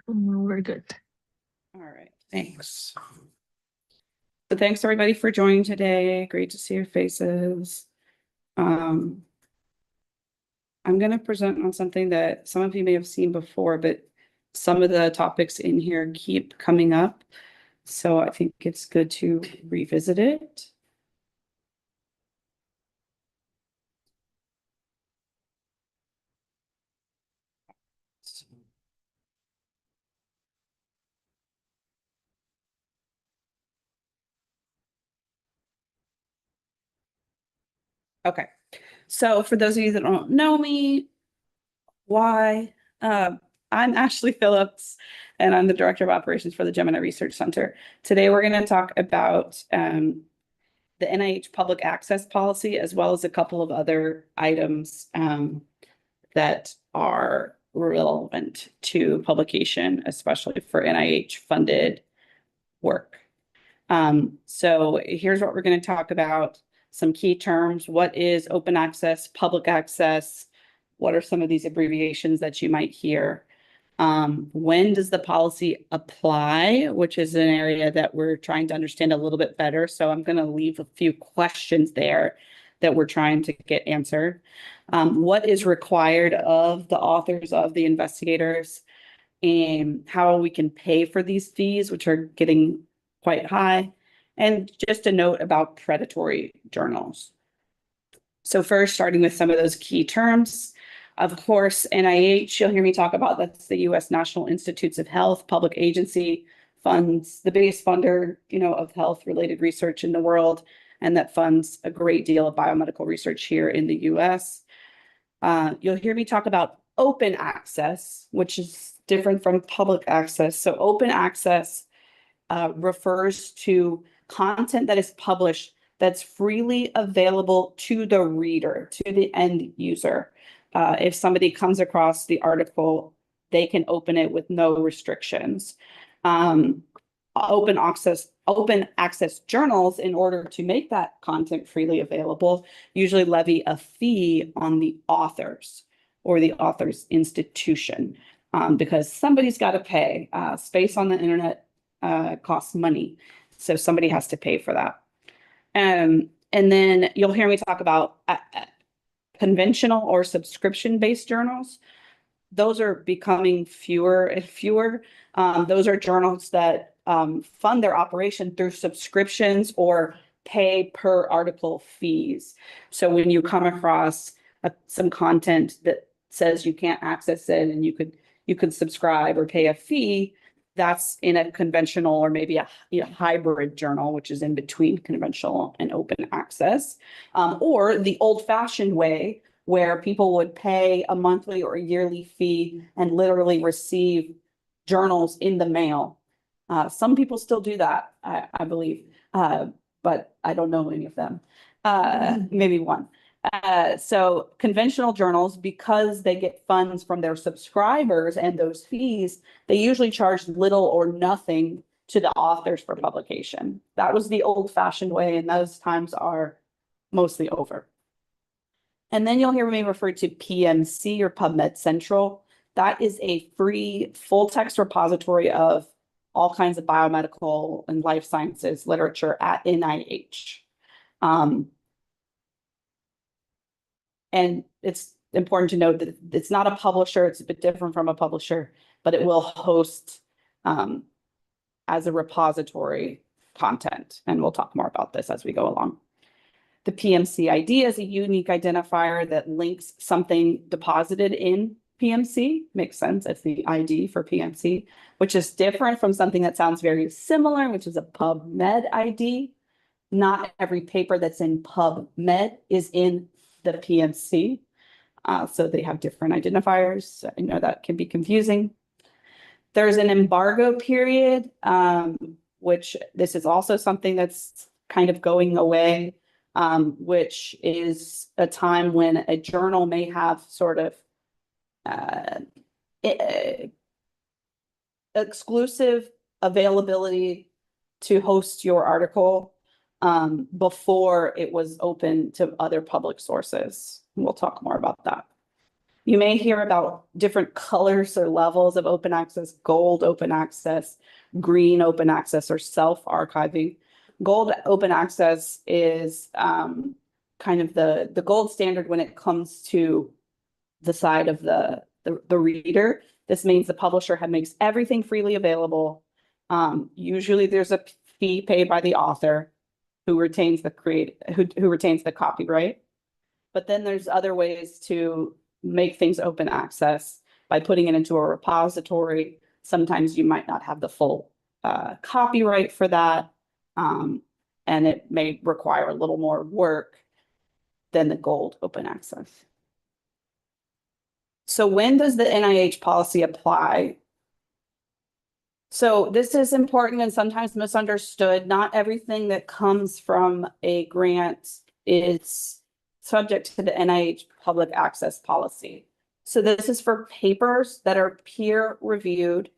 We're good. All right, thanks. So thanks everybody for joining today. Great to see your faces. I'm going to present on something that some of you may have seen before, but some of the topics in here keep coming up. So I think it's good to revisit it. Okay, so for those of you that don't know me, why? I'm Ashley Phillips, and I'm the Director of Operations for the Gemini Research Center. Today, we're going to talk about the NIH public access policy, as well as a couple of other items that are relevant to publication, especially for NIH-funded work. So here's what we're going to talk about. Some key terms. What is open access, public access? What are some of these abbreviations that you might hear? When does the policy apply, which is an area that we're trying to understand a little bit better. So I'm going to leave a few questions there that we're trying to get answered. What is required of the authors, of the investigators, and how we can pay for these fees, which are getting quite high. And just a note about predatory journals. So first, starting with some of those key terms. Of course, NIH, you'll hear me talk about, that's the U.S. National Institutes of Health, public agency, funds the biggest funder, of health-related research in the world, and that funds a great deal of biomedical research here in the U.S. You'll hear me talk about open access, which is different from public access. So open access refers to content that is published that's freely available to the reader, to the end user. If somebody comes across the article, they can open it with no restrictions. Open access journals, in order to make that content freely available, usually levy a fee on the authors or the author's institution, because somebody's got to pay. Space on the internet costs money, so somebody has to pay for that. And then you'll hear me talk about conventional or subscription-based journals. Those are becoming fewer and fewer. Those are journals that fund their operation through subscriptions or pay per article fees. So when you come across some content that says you can't access it and you could subscribe or pay a fee, that's in a conventional or maybe a hybrid journal, which is in between conventional and open access, or the old-fashioned way, where people would pay a monthly or a yearly fee and literally receive journals in the mail. Some people still do that, I believe, but I don't know any of them. Maybe one. So conventional journals, because they get funds from their subscribers and those fees, they usually charge little or nothing to the authors for publication. That was the old-fashioned way, and those times are mostly over. And then you'll hear me refer to PMC, or PubMed Central. That is a free full-text repository of all kinds of biomedical and life sciences literature at NIH. And it's important to note that it's not a publisher. It's a bit different from a publisher, but it will host as a repository content. And we'll talk more about this as we go along. The PMC ID is a unique identifier that links something deposited in PMC. Makes sense. It's the ID for PMC, which is different from something that sounds very similar, which is a PubMed ID. Not every paper that's in PubMed is in the PMC. So they have different identifiers. I know that can be confusing. There's an embargo period, which this is also something that's kind of going away, which is a time when a journal may have sort of exclusive availability to host your article before it was open to other public sources. We'll talk more about that. You may hear about different colors or levels of open access: gold open access, green open access, or self-archiving. Gold open access is kind of the gold standard when it comes to the side of the reader. This means the publisher makes everything freely available. Usually there's a fee paid by the author who retains who retains the copyright. But then there's other ways to make things open access by putting it into a repository. Sometimes you might not have the full copyright for that. And it may require a little more work than the gold open access. So when does the NIH policy apply? So this is important and sometimes misunderstood. Not everything that comes from a grant is subject to the NIH public access policy. So this is for papers that are peer reviewed.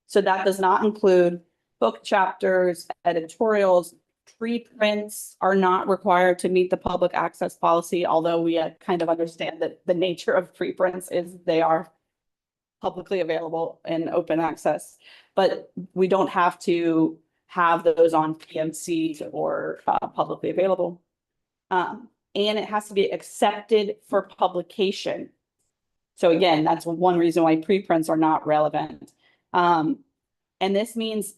So that does not include book chapters, editorials. Preprints are not required to meet the public access policy, although we kind of understand that the nature of preprints is they are publicly available and open access, but we don't have to have those on PMC or publicly available. And it has to be accepted for publication. So again, that's one reason why preprints are not relevant. And this means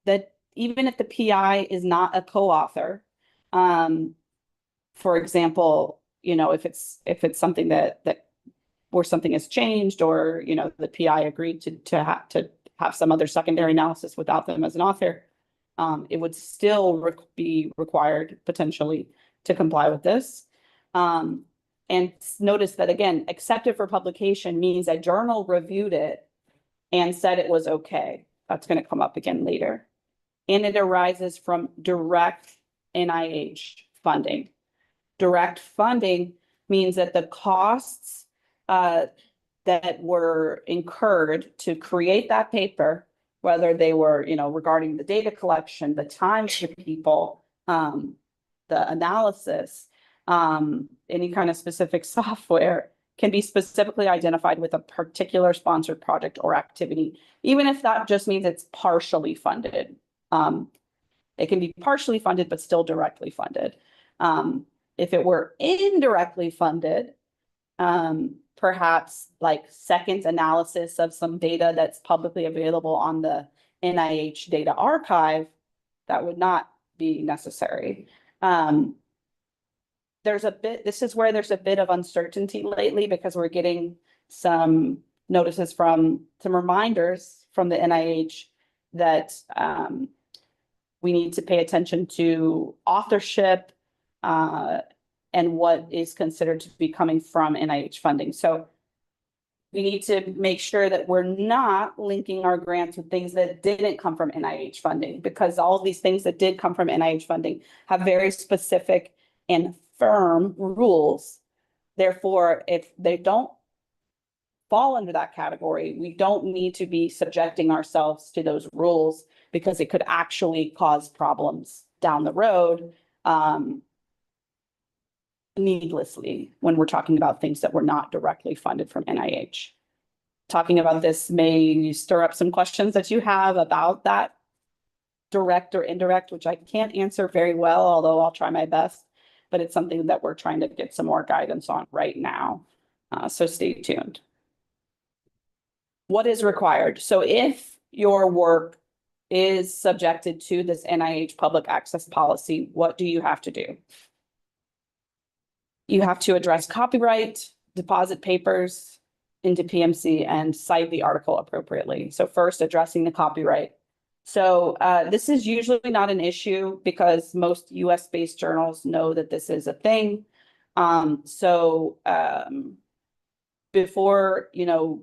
that even if the PI is not a co-author, for example, if it's something that where something has changed, or the PI agreed to have some other secondary analysis without them as an author, it would still be required potentially to comply with this. And notice that, again, accepted for publication means a journal reviewed it and said it was okay. That's going to come up again later. And it arises from direct NIH funding. Direct funding means that the costs that were incurred to create that paper, whether they were, regarding the data collection, the time to people, the analysis, any kind of specific software, can be specifically identified with a particular sponsored project or activity, even if that just means it's partially funded. It can be partially funded, but still directly funded. If it were indirectly funded, perhaps like second analysis of some data that's publicly available on the NIH data archive, that would not be necessary. This is where there's a bit of uncertainty lately, because we're getting some notices some reminders from the NIH that we need to pay attention to authorship and what is considered to be coming from NIH funding. So we need to make sure that we're not linking our grants with things that didn't come from NIH funding, because all of these things that did come from NIH funding have very specific and firm rules. Therefore, if they don't fall under that category, we don't need to be subjecting ourselves to those rules, because it could actually cause problems down the road needlessly when we're talking about things that were not directly funded from NIH. Talking about this may stir up some questions that you have about that direct or indirect, which I can't answer very well, although I'll try my best, but it's something that we're trying to get some more guidance on right now. So stay tuned. What is required? So if your work is subjected to this NIH public access policy, what do you have to do? You have to address copyright, deposit papers into PMC, and cite the article appropriately. So first, addressing the copyright. So this is usually not an issue, because most US-based journals know that this is a thing. Before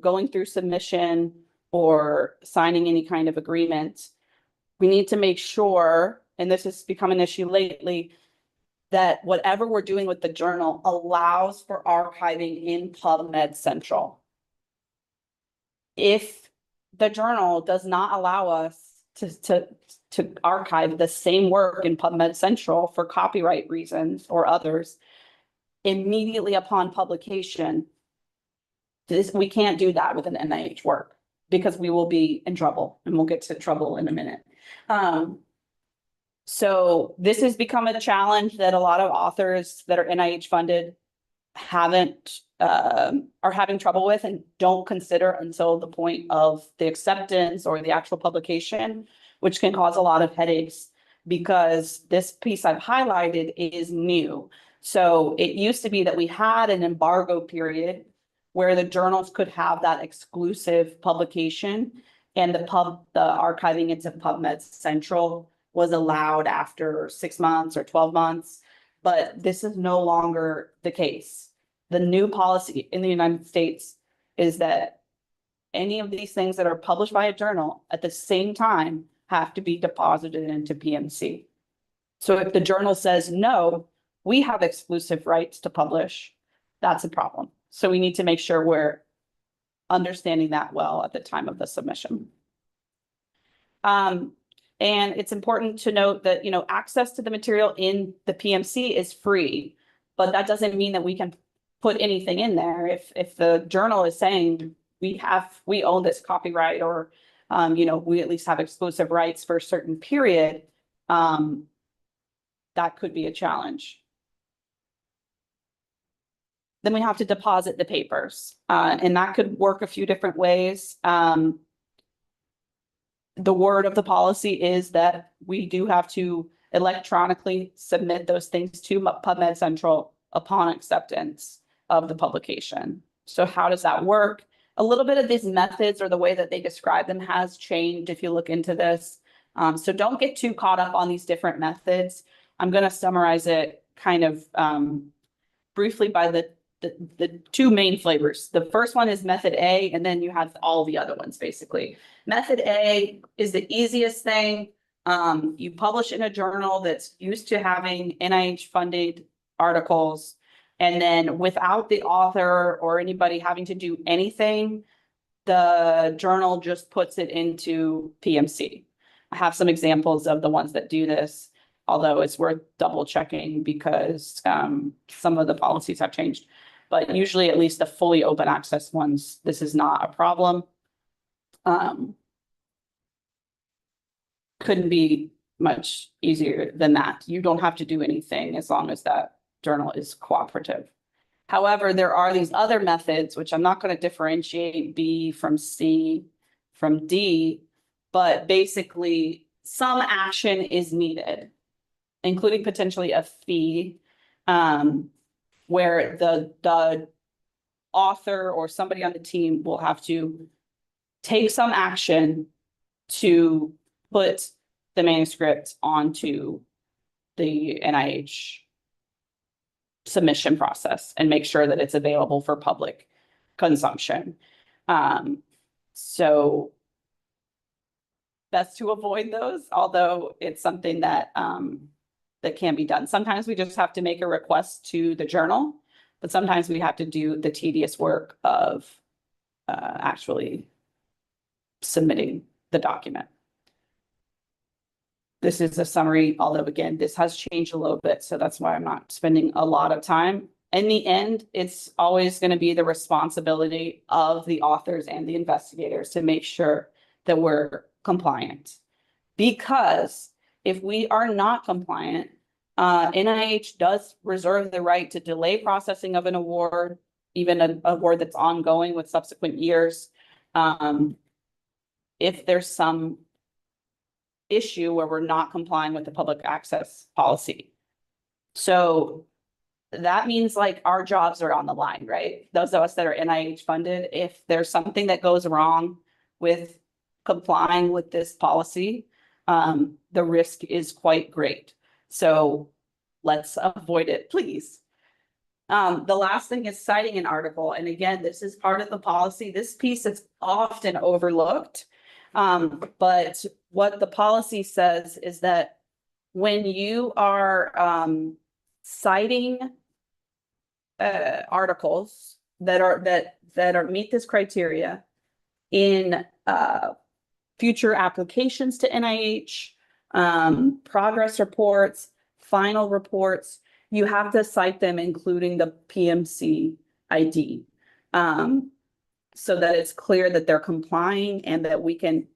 going through submission or signing any kind of agreement, we need to make sure, and this has become an issue lately, that whatever we're doing with the journal allows for archiving in PubMed Central. If the journal does not allow us to archive the same work in PubMed Central for copyright reasons or others, immediately upon publication, We can't do that with an NIH work because we will be in trouble, and we'll get to trouble in a minute. So this has become a challenge that a lot of authors that are NIH funded haven't are having trouble with and don't consider until the point of the acceptance or the actual publication, which can cause a lot of headaches because this piece I've highlighted is new. So it used to be that we had an embargo period where the journals could have that exclusive publication, and the archiving into PubMed Central was allowed after 6 months or 12 months. But this is no longer the case. The new policy in the United States is that any of these things that are published by a journal at the same time have to be deposited into PMC. So if the journal says, no, we have exclusive rights to publish, that's a problem. So we need to make sure we're understanding that well at the time of the submission. And it's important to note that, access to the material in the PMC is free, but that doesn't mean that we can put anything in there. If the journal is saying we own this copyright, or, we at least have exclusive rights for a certain period, that could be a challenge. Then we have to deposit the papers, and that could work a few different ways. The word of the policy is that we do have to electronically submit those things to PubMed Central upon acceptance of the publication. So how does that work? A little bit of these methods, or the way that they describe them, has changed if you look into this. So don't get too caught up on these different methods. I'm going to summarize it kind of briefly by the two main flavors. The first one is method A, and then you have all the other ones basically. Method A is the easiest thing. You publish in a journal that's used to having NIH funded articles, and then without the author or anybody having to do anything, the journal just puts it into PMC. I have some examples of the ones that do this, although it's worth double checking because some of the policies have changed. But usually, at least the fully open access ones, this is not a problem. Couldn't be much easier than that. You don't have to do anything as long as that journal is cooperative. However, there are these other methods, which I'm not going to differentiate B from C from D, but basically some action is needed, including potentially a fee, where the author or somebody on the team will have to take some action to put the manuscript onto the NIH submission process and make sure that it's available for public consumption. So best to avoid those, although it's something that that can be done. Sometimes we just have to make a request to the journal, but sometimes we have to do the tedious work of actually submitting the document. This is a summary, although again, this has changed a little bit, so that's why I'm not spending a lot of time. In the end, it's always going to be the responsibility of the authors and the investigators to make sure that we're compliant. Because if we are not compliant, NIH does reserve the right to delay processing of an award, even an award that's ongoing with subsequent years, if there's some issue where we're not complying with the public access policy. So that means like our jobs are on the line, right? Those of us that are NIH funded, if there's something that goes wrong with complying with this policy, the risk is quite great. So let's avoid it, please. The last thing is citing an article. And again, this is part of the policy. This piece is often overlooked. But what the policy says is that when you are citing articles that meet this criteria in future applications to NIH, progress reports, final reports, you have to cite them including the PMC ID. so that it's clear that they're complying and that we can,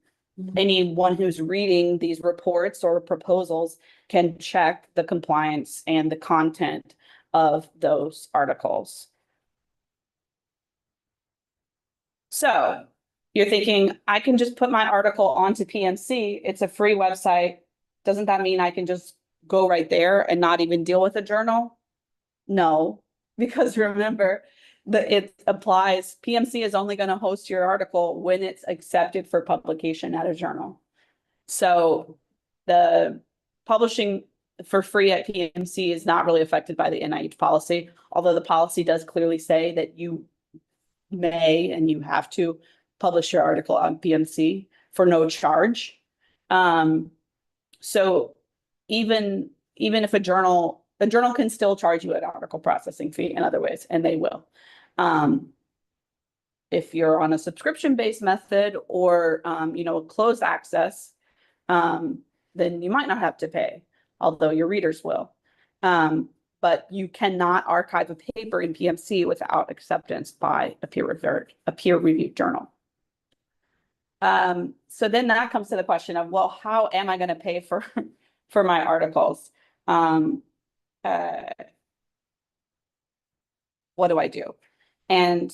anyone who's reading these reports or proposals can check the compliance and the content of those articles. So you're thinking, I can just put my article onto PMC. It's a free website. Doesn't that mean I can just go right there and not even deal with a journal? No, because remember that it applies, PMC is only going to host your article when it's accepted for publication at a journal. So the publishing for free at PMC is not really affected by the NIH policy, although the policy does clearly say that you may and you have to publish your article on PMC for no charge. So even if a journal can still charge you an article processing fee in other ways, and they will. If you're on a subscription-based method or a closed access, then you might not have to pay, although your readers will. But you cannot archive a paper in PMC without acceptance by a peer-reviewed journal. So then that comes to the question of, well, how am I going to pay for my articles? What do I do? And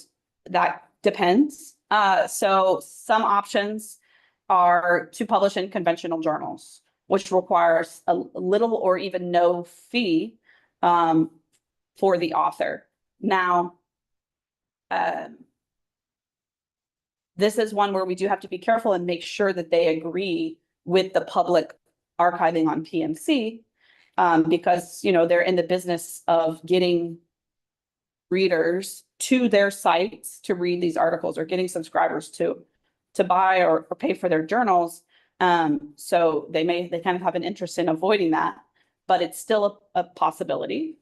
that depends. So some options are to publish in conventional journals, which requires a little or even no fee for the author. Now, this is one where we do have to be careful and make sure that they agree with the public archiving on PMC, because they're in the business of getting readers to their sites to read these articles, or getting subscribers to buy or pay for their journals. So they kind of have an interest in avoiding that, but it's still a possibility.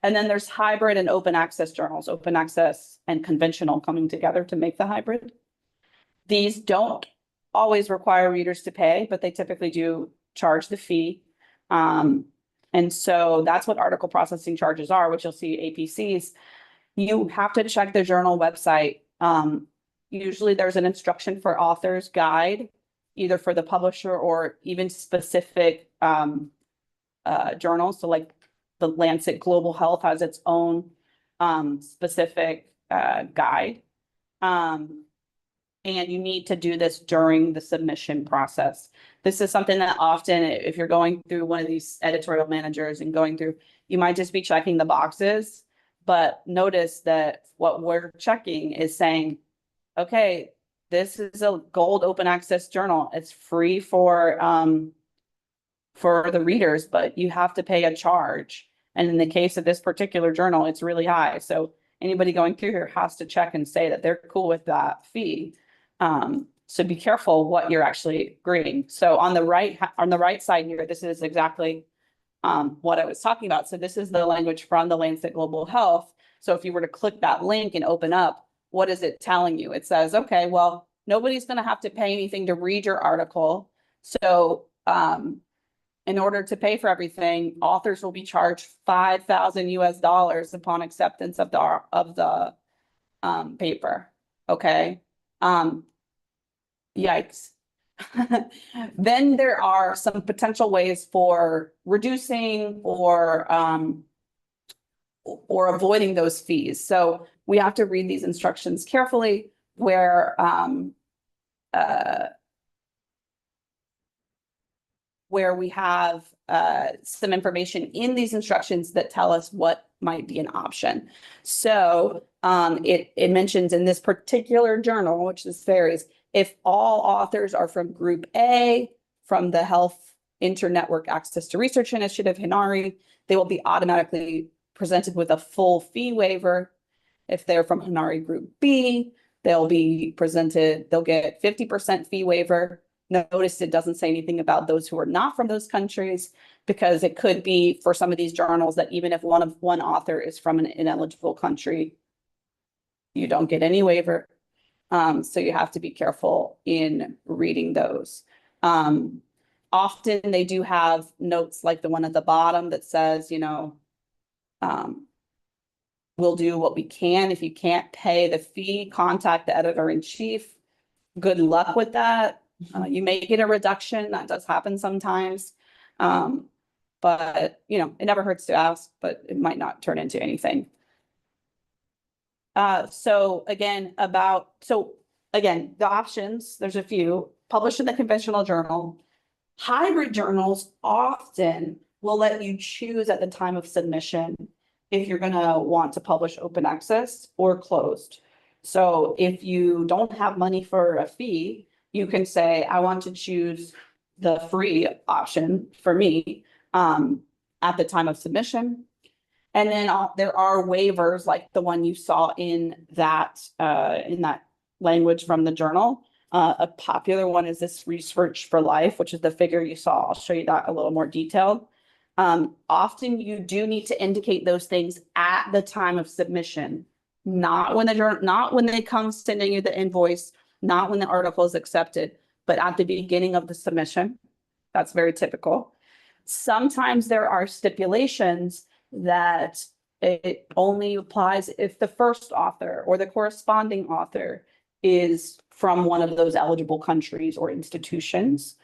And then there's hybrid and open access journals, open access and conventional coming together to make the hybrid. These don't always require readers to pay, but they typically do charge the fee. And so that's what article processing charges are, which you'll see APCs. You have to check the journal website. Usually there's an instruction for authors guide, either for the publisher or even specific journals. So like the Lancet Global Health has its own specific guide. And you need to do this during the submission process. This is something that often, if you're going through one of these editorial managers and going through, you might just be checking the boxes, but notice that what we're checking is saying, okay, this is a gold open access journal. It's free for the readers, but you have to pay a charge. And in the case of this particular journal, it's really high. So anybody going through here has to check and say that they're cool with that fee. So be careful what you're actually agreeing. So on the right side here, this is exactly what I was talking about. So this is the language from the Lancet Global Health. So if you were to click that link and open up, what is it telling you? It says, okay, well, nobody's going to have to pay anything to read your article. So in order to pay for everything, authors will be charged $5,000 upon acceptance of the paper. Okay. Yikes. Then there are some potential ways for reducing or avoiding those fees. So we have to read these instructions carefully, where we have some information in these instructions that tell us what might be an option. So it mentions in this particular journal, which this varies, if all authors are from Group A, from the Health Internetwork Access to Research Initiative, HINARI, they will be automatically presented with a full fee waiver. If they're from HINARI Group B, they'll get 50% fee waiver. Notice it doesn't say anything about those who are not from those countries, because it could be for some of these journals that even if one author is from an ineligible country, you don't get any waiver. So you have to be careful in reading those. Often they do have notes like the one at the bottom that says, we'll do what we can. If you can't pay the fee, contact the editor-in-chief. Good luck with that. You may get a reduction. That does happen sometimes. But it never hurts to ask, but it might not turn into anything. So again, the options, there's a few. Published in the conventional journal. Hybrid journals often will let you choose at the time of submission if you're going to want to publish open access or closed. So if you don't have money for a fee, you can say, I want to choose the free option for me at the time of submission. And then there are waivers like the one you saw in that language from the journal. A popular one is this research for life, which is the figure you saw. I'll show you that a little more detailed. Often you do need to indicate those things at the time of submission, not when they come sending you the invoice, not when the article is accepted, but at the beginning of the submission. That's very typical. Sometimes there are stipulations that it only applies if the first author or the corresponding author is from one of those eligible countries or institutions.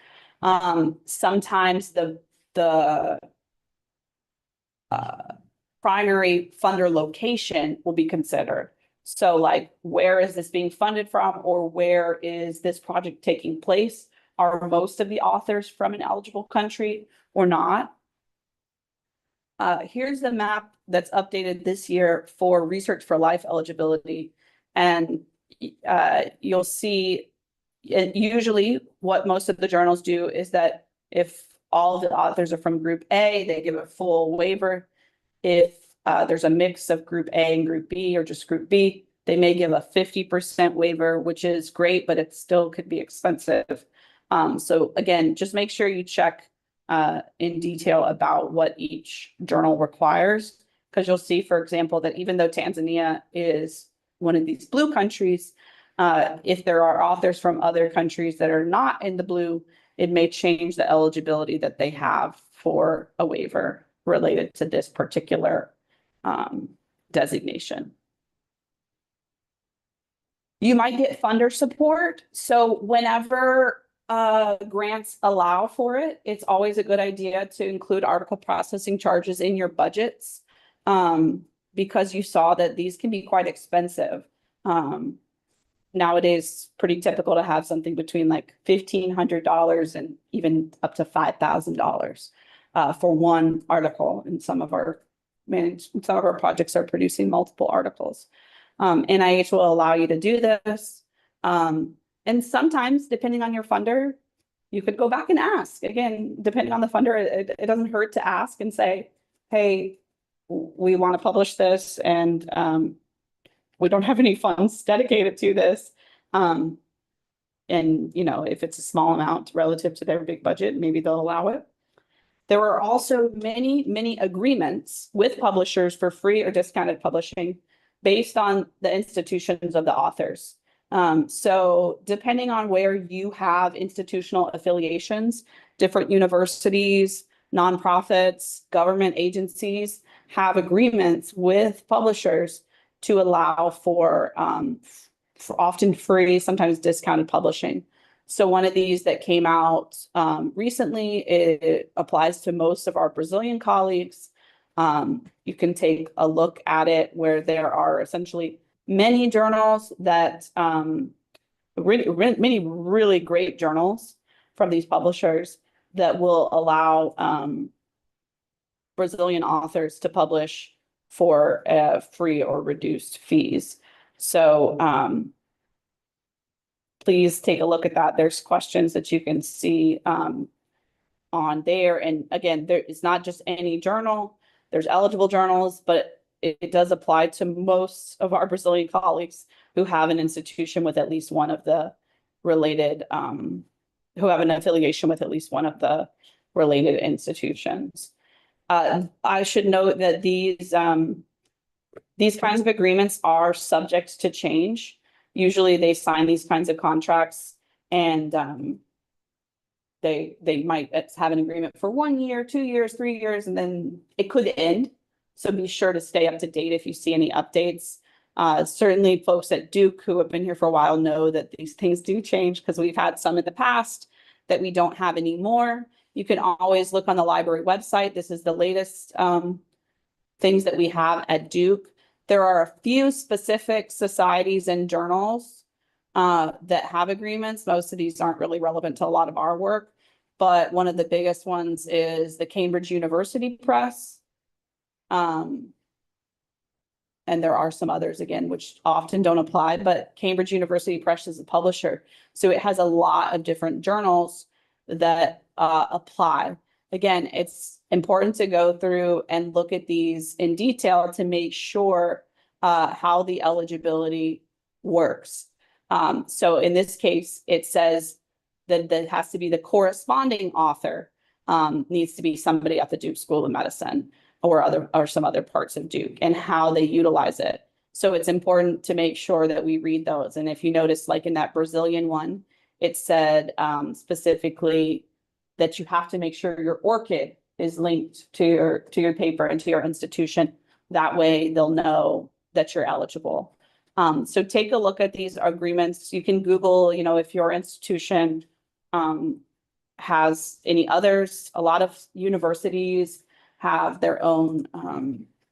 Sometimes the primary funder location will be considered. So like, where is this being funded from, or where is this project taking place? Are most of the authors from an eligible country or not? Here's the map that's updated this year for Research for Life eligibility. And you'll see, usually what most of the journals do is that if all of the authors are from Group A, they give a full waiver. If there's a mix of Group A and Group B, or just Group B, they may give a 50% waiver, which is great, but it still could be expensive. So again, just make sure you check in detail about what each journal requires, because you'll see, for example, that even though Tanzania is one of these blue countries, if there are authors from other countries that are not in the blue, it may change the eligibility that they have for a waiver related to this particular designation. You might get funder support. So whenever grants allow for it, it's always a good idea to include article processing charges in your budgets, because you saw that these can be quite expensive. Nowadays, pretty typical to have something between like $1,500 and even up to $5,000 for one article. And some of our projects are producing multiple articles. NIH will allow you to do this. And sometimes, depending on your funder, you could go back and ask. Again, depending on the funder, it doesn't hurt to ask and say, hey, we want to publish this, and we don't have any funds dedicated to this. And, if it's a small amount relative to their big budget, maybe they'll allow it. There are also many, many agreements with publishers for free or discounted publishing based on the institutions of the authors. So depending on where you have institutional affiliations, different universities, nonprofits, government agencies have agreements with publishers to allow for often free, sometimes discounted publishing. So one of these that came out recently, it applies to most of our Brazilian colleagues. You can take a look at it, where there are essentially many journals that many really great journals from these publishers that will allow Brazilian authors to publish for free or reduced fees. So please take a look at that. There's questions that you can see on there. And again, it's not just any journal. There's eligible journals, but it does apply to most of our Brazilian colleagues who have an institution with at least one of the related, who have an affiliation with at least one of the related institutions. I should note that these kinds of agreements are subject to change. Usually they sign these kinds of contracts, and they might have an agreement for 1 year, 2 years, 3 years, and then it could end. So be sure to stay up to date if you see any updates. Certainly folks at Duke who have been here for a while know that these things do change because we've had some in the past that we don't have anymore. You can always look on the library website. This is the latest things that we have at Duke. There are a few specific societies and journals that have agreements. Most of these aren't really relevant to a lot of our work, but one of the biggest ones is the Cambridge University Press. And there are some others, again, which often don't apply, but Cambridge University Press is a publisher. So it has a lot of different journals that apply. Again, it's important to go through and look at these in detail to make sure how the eligibility works. So in this case, it says that it has to be the corresponding author, needs to be somebody at the Duke School of Medicine or some other parts of Duke, and how they utilize it. So it's important to make sure that we read those. And if you notice, like in that Brazilian one, it said specifically that you have to make sure your ORCID is linked to your paper and to your institution. That way they'll know that you're eligible. So take a look at these agreements. You can Google, if your institution has any others. A lot of universities have their own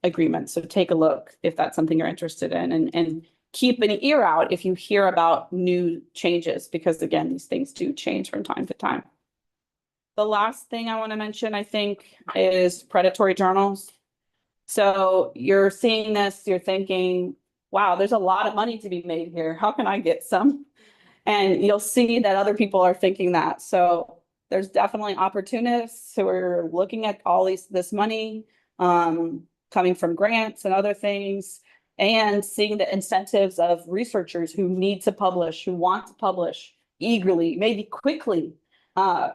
agreements. So take a look if that's something you're interested in, and keep an ear out if you hear about new changes, because again, these things do change from time to time. The last thing I want to mention, I think, is predatory journals. So you're seeing this, you're thinking, wow, there's a lot of money to be made here. How can I get some? And you'll see that other people are thinking that. So there's definitely opportunists who are looking at all this money coming from grants and other things, and seeing the incentives of researchers who need to publish, who want to publish eagerly, maybe quickly,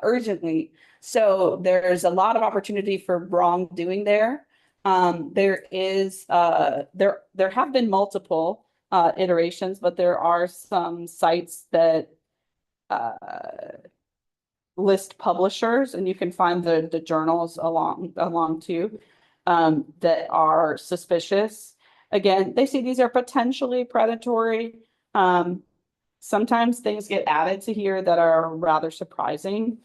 urgently. So there's a lot of opportunity for wrongdoing there. There have been multiple iterations, but there are some sites that list publishers, and you can find the journals along too, that are suspicious. Again, they see these are potentially predatory. Sometimes things get added to here that are rather surprising.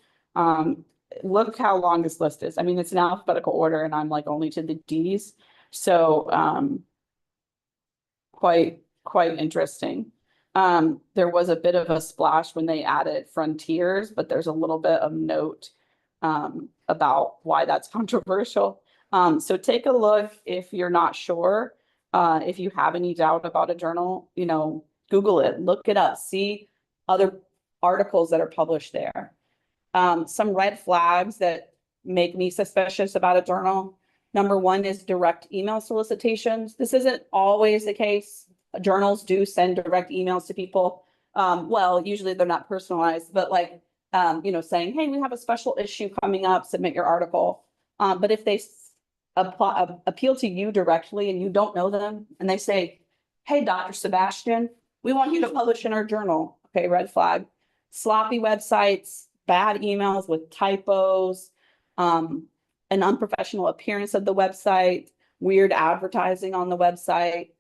Look how long this list is. I mean, it's in alphabetical order, and I'm like only to the D's. So quite interesting. There was a bit of a splash when they added frontiers, but there's a little bit of note about why that's controversial. So take a look if you're not sure. If you have any doubt about a journal, Google it, look it up, see other articles that are published there. Some red flags that make me suspicious about a journal. Number one is direct email solicitations. This isn't always the case. Journals do send direct emails to people. Well, usually they're not personalized, but like, saying, hey, we have a special issue coming up, submit your article. But if they appeal to you directly and you don't know them, and they say, hey, Dr. Sebastian, we want you to publish in our journal. Okay, red flag. Sloppy websites, bad emails with typos, an unprofessional appearance of the website, weird advertising on the website.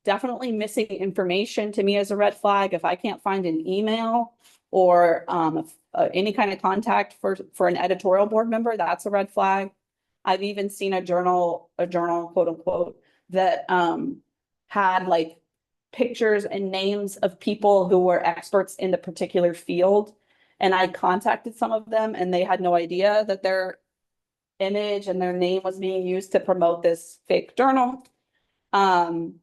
Definitely missing information to me as a red flag. If I can't find an email or any kind of contact for an editorial board member, that's a red flag. I've even seen a journal, quote unquote, that had like pictures and names of people who were experts in the particular field. And I contacted some of them, and they had no idea that their image and their name was being used to promote this fake journal. Made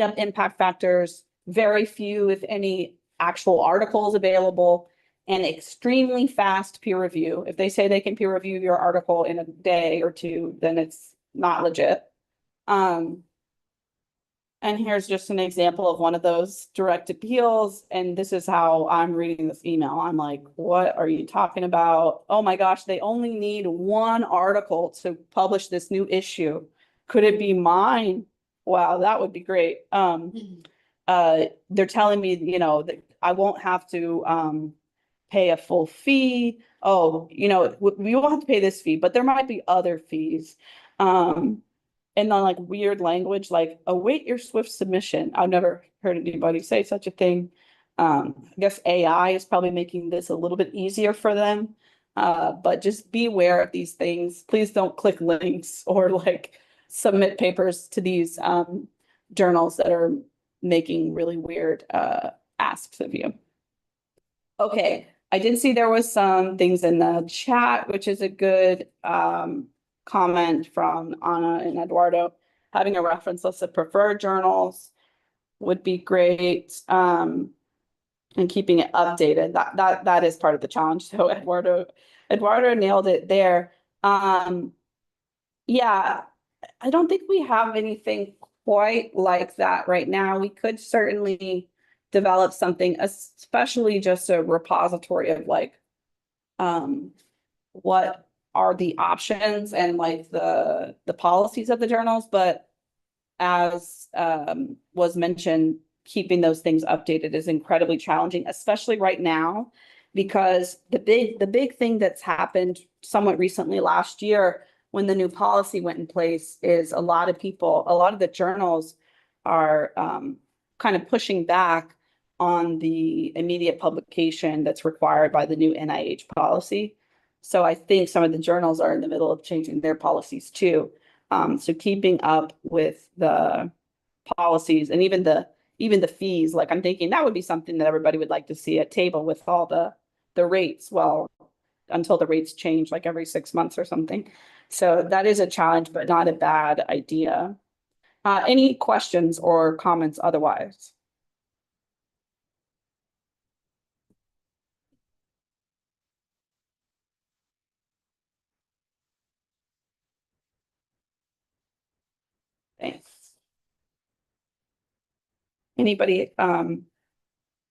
up impact factors, very few, if any, actual articles available, and extremely fast peer review. If they say they can peer review your article in a day or two, then it's not legit. And here's just an example of one of those direct appeals. And this is how I'm reading this email. I'm like, what are you talking about? Oh my gosh, they only need one article to publish this new issue. Could it be mine? Wow, that would be great. They're telling me, that I won't have to pay a full fee. Oh, we won't have to pay this fee, but there might be other fees. And then like weird language like await your swift submission. I've never heard anybody say such a thing. I guess AI is probably making this a little bit easier for them. But just be aware of these things. Please don't click links or like submit papers to these journals that are making really weird asks of you. Okay, I did see there was some things in the chat, which is a good comment from Anna and Eduardo. Having a reference list of preferred journals would be great. And keeping it updated. That is part of the challenge. So Eduardo nailed it there. Yeah, I don't think we have anything quite like that right now. We could certainly develop something, especially just a repository of like what are the options and like the policies of the journals, but as was mentioned, keeping those things updated is incredibly challenging, especially right now, because the big thing that's happened somewhat recently last year when the new policy went in place is a lot of the journals are kind of pushing back on the immediate publication that's required by the new NIH policy. So I think some of the journals are in the middle of changing their policies too. So keeping up with the policies and even the fees, like I'm thinking that would be something that everybody would like to see at table with all the rates. Well, until the rates change like every 6 months or something. So that is a challenge, but not a bad idea. Any questions or comments otherwise? Thanks. Anybody have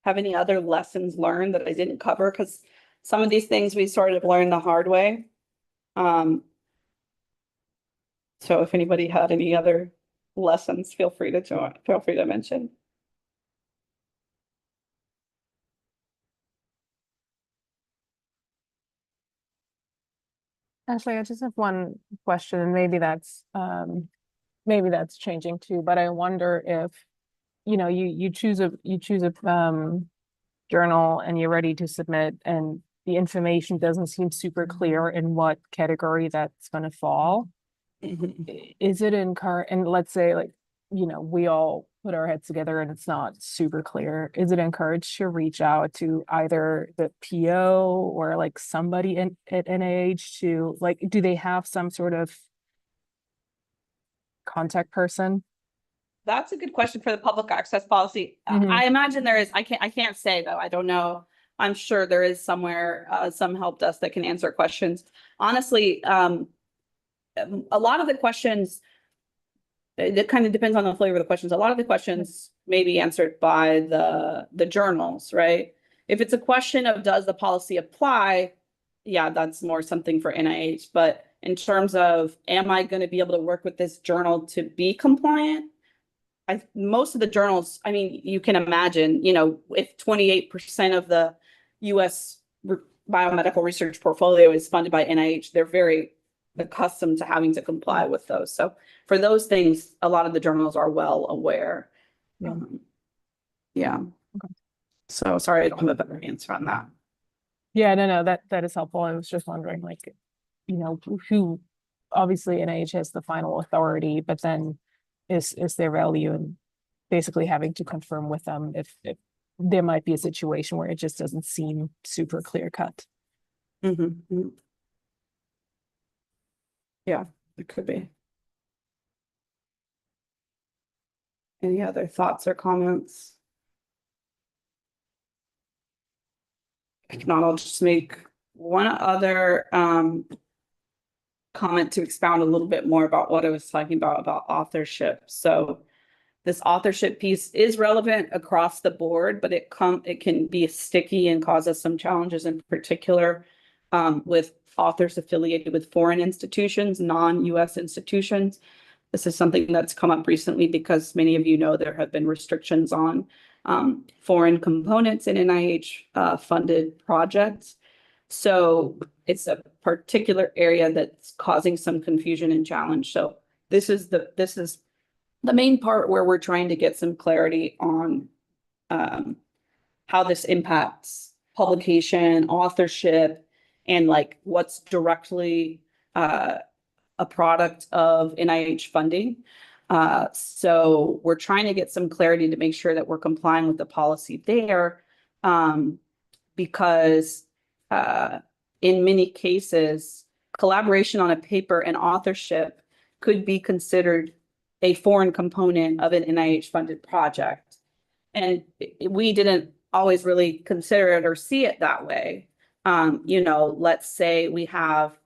any other lessons learned that I didn't cover? Because some of these things we sort of learned the hard way. So if anybody had any other lessons, feel free to join, feel free to mention. Actually, I just have one question, and maybe that's changing too, but I wonder if, you choose a journal and you're ready to submit and the information doesn't seem super clear in what category that's going to fall. Is it and let's say like, we all put our heads together and it's not super clear. Is it encouraged to reach out to either the PO or like somebody at NIH to like, do they have some sort of contact person? That's a good question for the public access policy. I imagine there is. I can't say though. I don't know. I'm sure there is somewhere some help desk that can answer questions. Honestly, a lot of the questions, it kind of depends on the flavor of the questions. A lot of the questions may be answered by the journals, right? If it's a question of does the policy apply, yeah, that's more something for NIH. But in terms of am I going to be able to work with this journal to be compliant? Most of the journals, I mean, you can imagine, if 28% of the US biomedical research portfolio is funded by NIH, they're very accustomed to having to comply with those. So for those things, a lot of the journals are well aware. Yeah. Okay. So sorry, I don't have a better answer on that. Yeah, no, that is helpful. I was just wondering, like, who obviously NIH has the final authority, but then is there value in basically having to confirm with them if there might be a situation where it just doesn't seem super clear cut. Yeah, it could be. Any other thoughts or comments? If not, I'll just make one other comment to expound a little bit more about what I was talking about authorship. So this authorship piece is relevant across the board, but it can be sticky and cause us some challenges, in particular with authors affiliated with foreign institutions, non-US institutions. This is something that's come up recently because many of you know there have been restrictions on foreign components in NIH funded projects. So it's a particular area that's causing some confusion and challenge. So this is the main part where we're trying to get some clarity on how this impacts publication, authorship, and like what's directly a product of NIH funding. So we're trying to get some clarity to make sure that we're complying with the policy there, because in many cases, collaboration on a paper and authorship could be considered a foreign component of an NIH-funded project. And we didn't always really consider it or see it that way. Let's say we have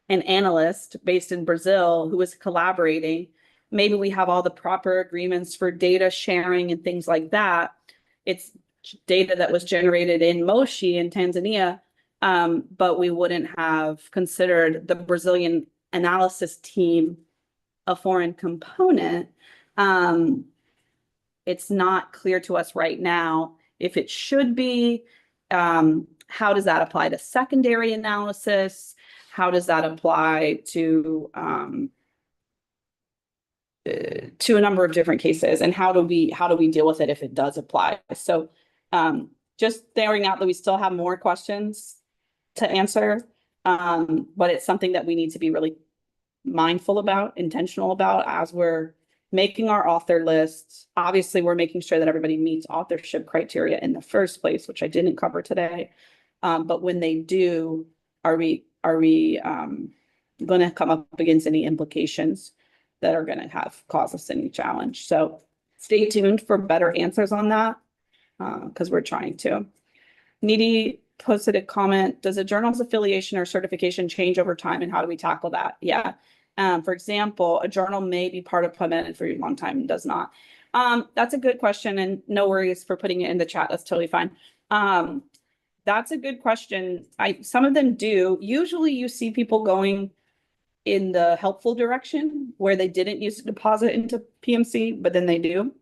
an analyst based in Brazil who is collaborating. Maybe we have all the proper agreements for data sharing and things like that. It's data that was generated in Moshi in Tanzania, but we wouldn't have considered the Brazilian analysis team a foreign component. It's not clear to us right now if it should be. How does that apply to secondary analysis? How does that apply to a number of different cases? And how do we deal with it if it does apply? So just throwing out that we still have more questions to answer, but it's something that we need to be really mindful about, intentional about as we're making our author lists. Obviously, we're making sure that everybody meets authorship criteria in the first place, which I didn't cover today. But when they do, are we going to come up against any implications that are going to cause us any challenge? So stay tuned for better answers on that, because we're trying to. Needy posted a comment: does a journal's affiliation or certification change over time, and how do we tackle that? Yeah. For example, a journal may be part of PubMed for a long time and does not. That's a good question, and no worries for putting it in the chat. That's totally fine. That's a good question. Some of them do. Usually you see people going in the helpful direction where they didn't use to deposit into PMC, but then they do.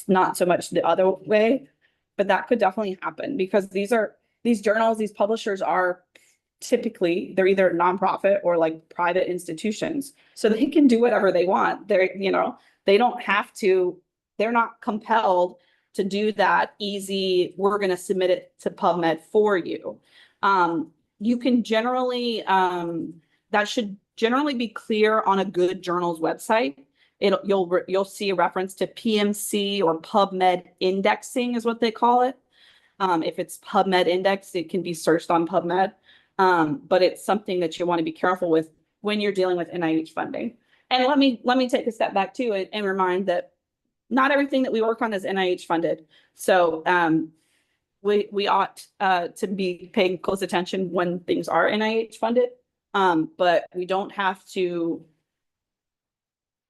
Not so much the other way, but that could definitely happen because these journals, these publishers are typically, they're either nonprofit or like private institutions. So they can do whatever they want. They don't have to, they're not compelled to do that easy, we're going to submit it to PubMed for you. You can generally, that should generally be clear on a good journal's website. You'll see a reference to PMC or PubMed indexing is what they call it. If it's PubMed index, it can be searched on PubMed. But it's something that you want to be careful with when you're dealing with NIH funding. And let me take a step back too and remind that not everything that we work on is NIH funded. So we ought to be paying close attention when things are NIH funded. But we don't have to.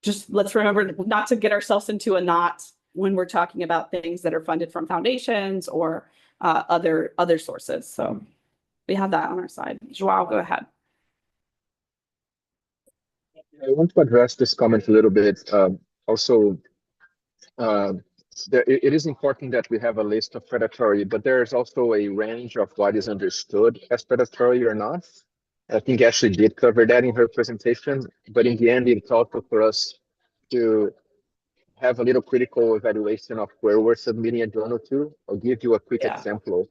Just let's remember not to get ourselves into a knot when we're talking about things that are funded from foundations or other sources. So we have that on our side. Joao, go ahead. I want to address this comment a little bit. It is important that we have a list of predatory, but there's also a range of what is understood as predatory or not. I think Ashley did cover that in her presentation, but in the end, it's also for us to have a little critical evaluation of where we're submitting a journal to. I'll give you a quick example.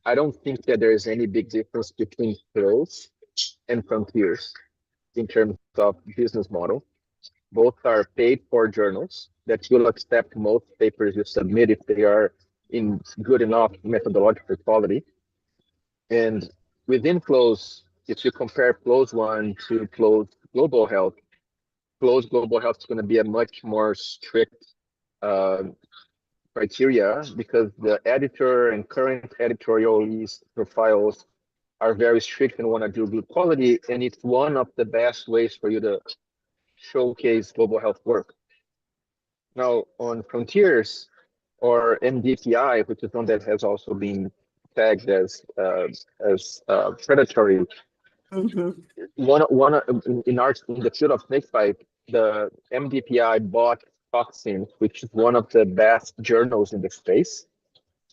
I don't think that there is any big difference between PROS and Frontiers in terms of business model. Both are paid for journals that will accept most papers you submit if they are in good enough methodological quality. And within PLOS, if you compare PLOS 1 to PLOS Global Health, PLOS Global Health is going to be a much more strict criteria because the editor and current editorial list profiles are very strict and want to do good quality. And it's one of the best ways for you to showcase global health work. Now, on Frontiers or MDPI, which is one that has also been tagged as predatory, in the field of snakebite, the MDPI bought Toxin, which is one of the best journals in the space.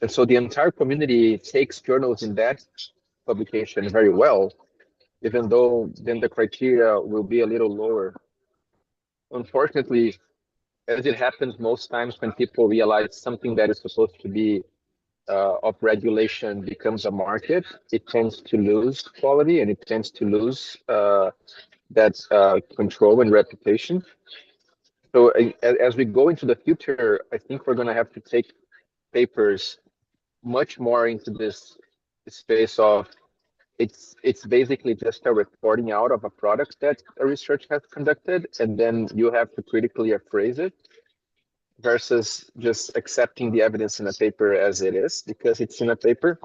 And so the entire community takes journals in that publication very well, even though then the criteria will be a little lower. Unfortunately, as it happens most times when people realize something that is supposed to be of regulation becomes a market, it tends to lose quality and it tends to lose that control and reputation. So as we go into the future, I think we're going to have to take papers much more into this space of it's basically just a reporting out of a product that a research has conducted, and then you have to critically appraise it versus just accepting the evidence in a paper as it is because it's in a paper.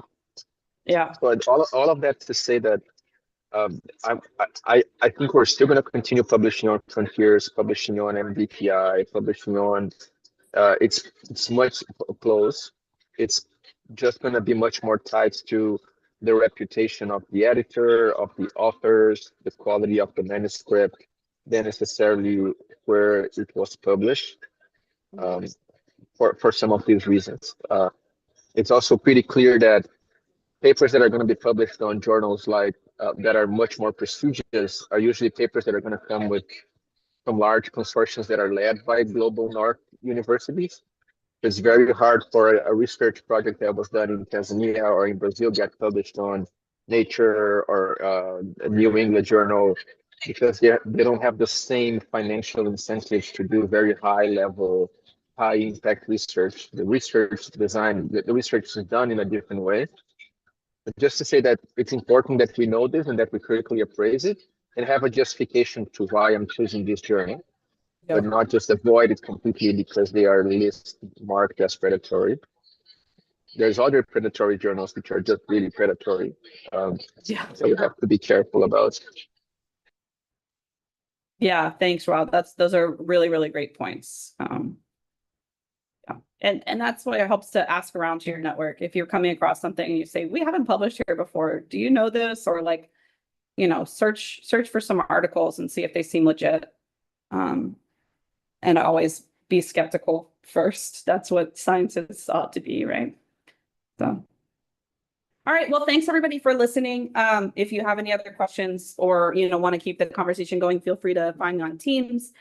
Yeah. But all of that to say that I think we're still going to continue publishing on frontiers, publishing on MDPI, publishing on it's much close. It's just going to be much more tied to the reputation of the editor, of the authors, the quality of the manuscript, than necessarily where it was published. For some of these reasons, it's also pretty clear that papers that are going to be published on journals like that are much more prestigious are usually papers that are going to come with from large consortiums that are led by global North universities. It's very hard for a research project that was done in Tanzania or in Brazil get published on Nature or a New England journal because they don't have the same financial incentives to do very high level, high impact research. The research design, the research is done in a different way. But just to say that it's important that we know this and that we critically appraise it and have a justification to why I'm choosing this journal, but not just avoid it completely because they are marked as predatory. There's other predatory journals which are just really predatory. So we have to be careful about. Yeah, thanks, Rob. Those are really, really great points. Yeah. And that's why it helps to ask around to your network. If you're coming across something and you say, we haven't published here before, do you know this? Or like, search for some articles and see if they seem legit. And always be skeptical first. That's what science is ought to be, right? So, all right. Well, thanks everybody for listening. If you have any other questions or, want to keep the conversation going, feel free to find me on Teams.